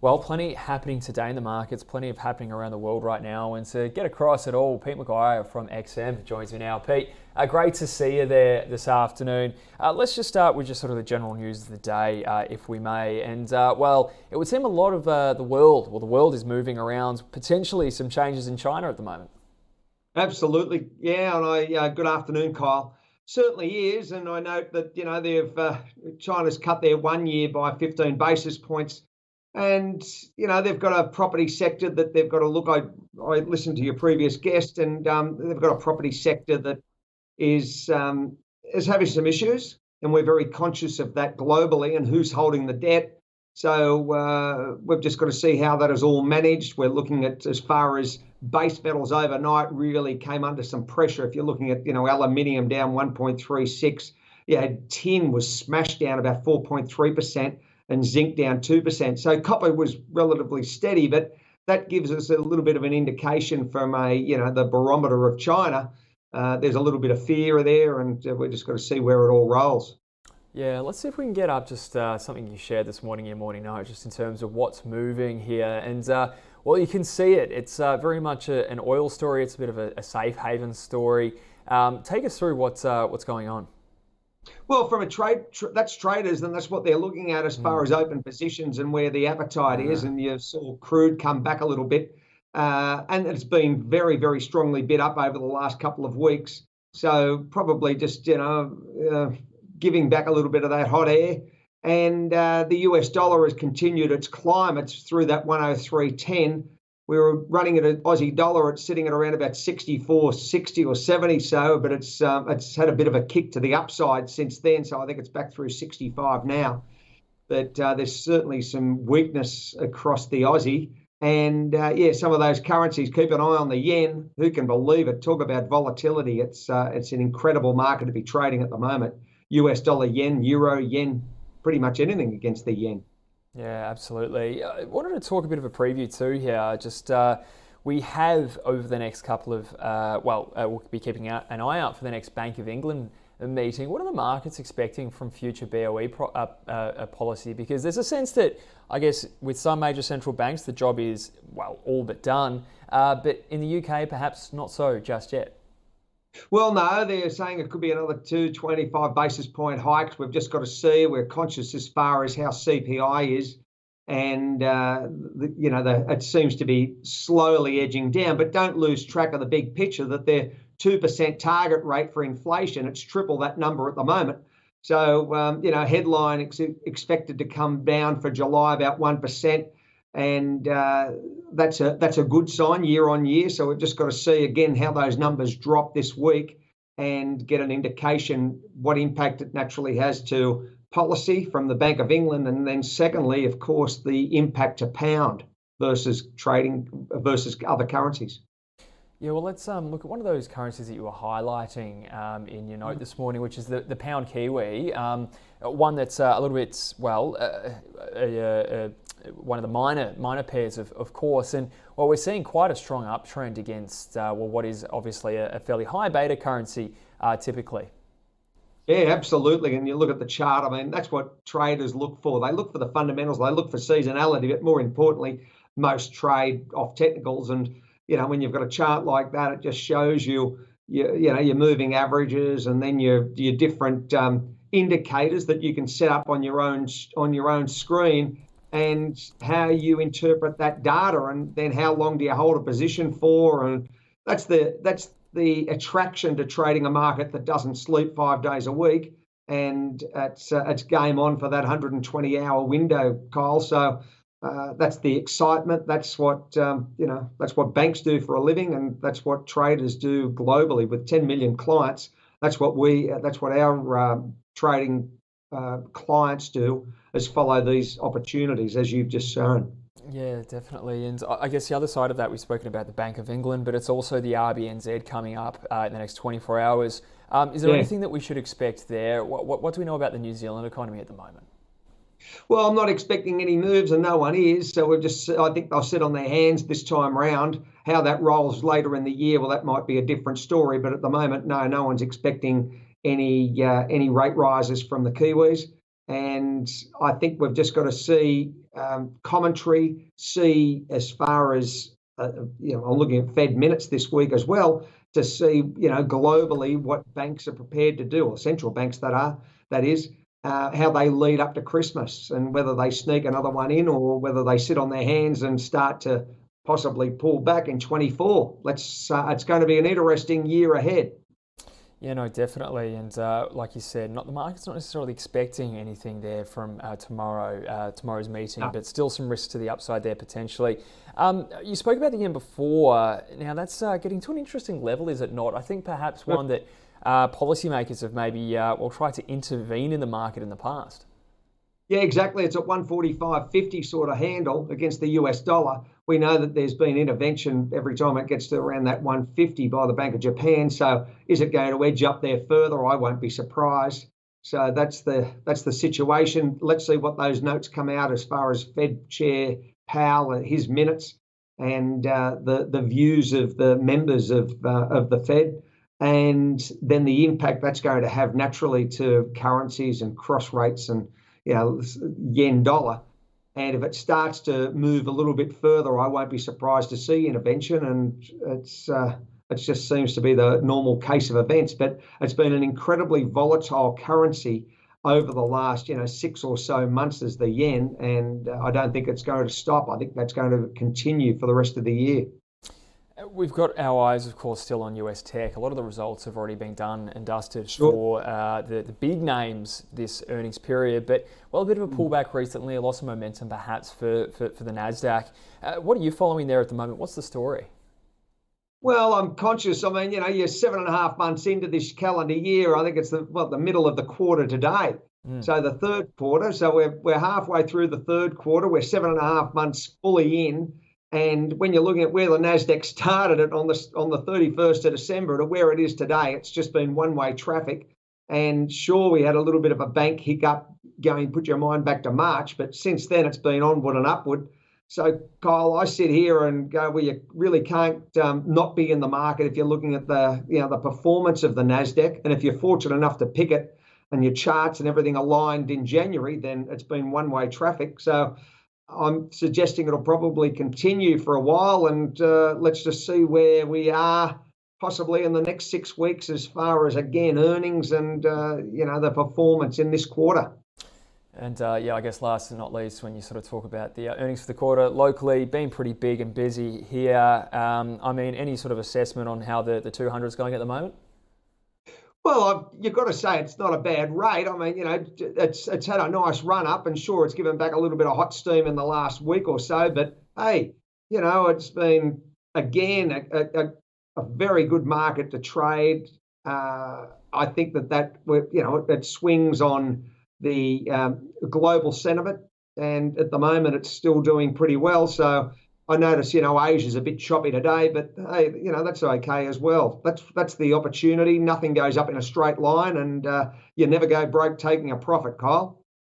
Well, plenty happening today in the markets, plenty of happening around the world right now. And to get across it all, Pete McGuire from XM joins me now. Pete, great to see you there this afternoon. Let's just start with just sort of the general news of the day, if we may. And well, it would seem a lot of the world is moving around, potentially some changes in China at the moment. Absolutely, yeah. And good afternoon, Kyle. Certainly is, and I note that China's cut their 1 year by 15 basis points. And, they've got a property sector that they've got to look. I listened to your previous guest, and they've got a property sector that is having some issues. And we're very conscious of that globally and who's holding the debt. So we've just got to see how that is all managed. We're looking at, as far as base metals overnight, really came under some pressure. If you're looking at, aluminium down 1.36, tin was smashed down about 4.3%. and zinc down 2%. So copper was relatively steady, but that gives us a little bit of an indication from the barometer of China. There's a little bit of fear there, and we're just got to see where it all rolls. Yeah, let's see if we can get up just something you shared this morning in your morning note, just in terms of what's moving here. And well, you can see it. It's very much an oil story. It's a bit of a safe haven story. Take us through what's going on. Well, from a that's traders, and that's what they're looking at as far as open positions and where the appetite is. And you saw crude come back a little bit, and it's been very, very strongly bid up over the last couple of weeks. So probably just giving back a little bit of that hot air. And the US dollar has continued its climb. It's through that 103.10. We were running at an Aussie dollar. It's sitting at around about 64.60 or 70 so, but it's had a bit of a kick to the upside since then. So I think it's back through 65 now. But there's certainly some weakness across the Aussie. And some of those currencies, keep an eye on the yen. Who can believe it? Talk about volatility. It's an incredible market to be trading at the moment. US dollar, yen, euro, yen, pretty much anything against the yen. Yeah, absolutely. I wanted to talk a bit of a preview too here. Just we have over the next couple of, we'll be keeping an eye out for the next Bank of England meeting. What are the markets expecting from future BOE policy? Because there's a sense that, I guess, with some major central banks, the job is, well, all but done. But in the UK, perhaps not so just yet. Well, no, they're saying it could be another 225 basis point hikes. We've just got to see. We're conscious as far as how CPI is, and it seems to be slowly edging down. But don't lose track of the big picture that their 2% target rate for inflation, it's triple that number at the moment. So headline expected to come down for July about 1%. And that's a good sign year on year. So we've just got to see again how those numbers drop this week and get an indication what impact it naturally has to policy from the Bank of England. And then secondly, of course, the impact to pound versus trading versus other currencies. Yeah, well, let's look at one of those currencies that you were highlighting in your note this morning, which is the pound Kiwi, one that's a little bit, one of the minor pairs, of course. And well, we're seeing quite a strong uptrend against what is obviously a fairly high beta currency typically. Yeah, absolutely. And you look at the chart, I mean, that's what traders look for. They look for the fundamentals, they look for seasonality, but more importantly, most trade off technicals. And when you've got a chart like that, it just shows you your moving averages and then your different indicators that you can set up on your own screen, and how you interpret that data, and then how long do you hold a position for. And that's the attraction to trading a market that doesn't sleep 5 days a week. And it's game on for that 120-hour window, Kyle. So that's the excitement. That's what that's what banks do for a living, and that's what traders do globally with 10 million clients. That's what our trading clients do, is follow these opportunities as you've just shown. Yeah, definitely. And I guess the other side of that, we've spoken about the Bank of England, but it's also the RBNZ coming up in the next 24 hours. Is there anything that we should expect there? What do we know about the New Zealand economy at the moment? Well, I'm not expecting any moves, and no one is. So I think they'll sit on their hands this time round. How that rolls later in the year, well, that might be a different story. But at the moment, no one's expecting any rate rises from the Kiwis. And I think we've just got to see commentary, see as far as, I'm looking at Fed minutes this week as well to see, globally what banks are prepared to do, or central banks that is, how they lead up to Christmas and whether they sneak another one in or whether they sit on their hands and start to possibly pull back in 24. It's going to be an interesting year ahead. Yeah, no, definitely. And like you said, the market's not necessarily expecting anything there from tomorrow's meeting, but still some risks to the upside there potentially. You spoke about the yen before. Now that's getting to an interesting level, is it not? I think perhaps one that policymakers have maybe tried to intervene in the market in the past. Yeah, exactly. It's at 145.50 sort of handle against the US dollar. We know that there's been intervention every time it gets to around that 150 by the Bank of Japan. So is it going to edge up there further? I won't be surprised. So that's the situation. Let's see what those notes come out as far as Fed Chair Powell and his minutes and the views of the members of the Fed. And then the impact that's going to have naturally to currencies and cross rates and yen dollar. And if it starts to move a little bit further, I won't be surprised to see intervention. And it just seems to be the normal case of events. But it's been an incredibly volatile currency over the last 6 or so months as the yen, and I don't think it's going to stop. I think that's going to continue for the rest of the year. We've got our eyes, of course, still on US tech. A lot of the results have already been done and dusted for the big names this earnings period. But, a bit of a pullback recently, a loss of momentum perhaps for the NASDAQ. What are you following there at the moment? What's the story? Well, I'm conscious. I mean, you're 7.5 months into this calendar year. I think it's the middle of the quarter today. So the third quarter. So we're halfway through the third quarter. We're 7.5 months fully in. And when you're looking at where the NASDAQ started it on the 31st of December to where it is today, it's just been one-way traffic. And sure, we had a little bit of a bank hiccup going, put your mind back to March, but since then it's been onward and upward. So, Kyle, I sit here and go, well, you really can't not be in the market if you're looking at the performance of the NASDAQ. And if you're fortunate enough to pick it and your charts and everything aligned in January, then it's been one-way traffic. So I'm suggesting it'll probably continue for a while, and let's just see where we are possibly in the next 6 weeks as far as, again, earnings and, the performance in this quarter. And I guess last and not least, when you sort of talk about the earnings for the quarter locally, been pretty big and busy here. Any sort of assessment on how the 200 is going at the moment? Well, you've got to say it's not a bad rate. I mean, it's had a nice run up, and sure, it's given back a little bit of hot steam in the last week or so. But hey, it's been again a very good market to trade. I think that it swings on the global sentiment, and at the moment it's still doing pretty well. So I notice, Asia's a bit choppy today, but hey, that's okay as well. That's the opportunity. Nothing goes up in a straight line, and you never go broke taking a profit, Kyle.